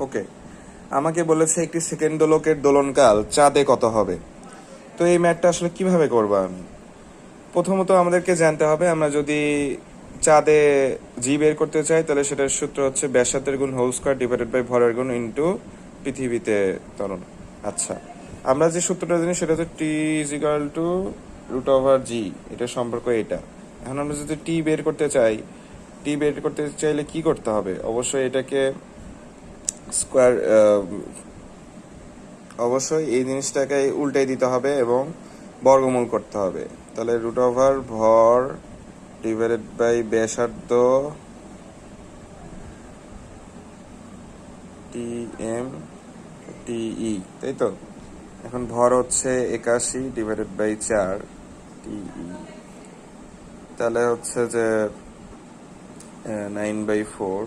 ওকে, আমাকে বলেছে একটি সেকেন্ড দোলকের দোলনকাল চাঁদে কত হবে। তো এই ম্যাথটা আসলে কিভাবে করবো আমি? প্রথমত আমাদেরকে জানতে হবে, আমরা যদি চাঁদে জি বের করতে চাই তাহলে সেটার সূত্র হচ্ছে ব্যাসার্ধের গুণ হোল স্কয়ার ডিভাইডেড বাই ভরের গুণ ইন্টু পৃথিবীতে ত্বরণ। আচ্ছা, আমরা যে সূত্রটা জানি সেটা হচ্ছে T is equal to root over G, এটা সম্পর্ক এটা। এখন আমরা যদি টি বের করতে চাই, টি বের করতে চাইলে কি করতে হবে? অবশ্যই এটাকে স্কোয়ার, অবশ্যই এই জিনিসটাকে উল্টাই দিতে হবে এবং বর্গমূল করতে হবে। তাহলে রুট ওভার ভর ডিভাইডেড বাই ব্যাসার্ধ টি এম টিই, তাই তো? এখন ভর হচ্ছে 81 ডিভাইডেড বাই 4 টিই, তাহলে হচ্ছে যে 9/4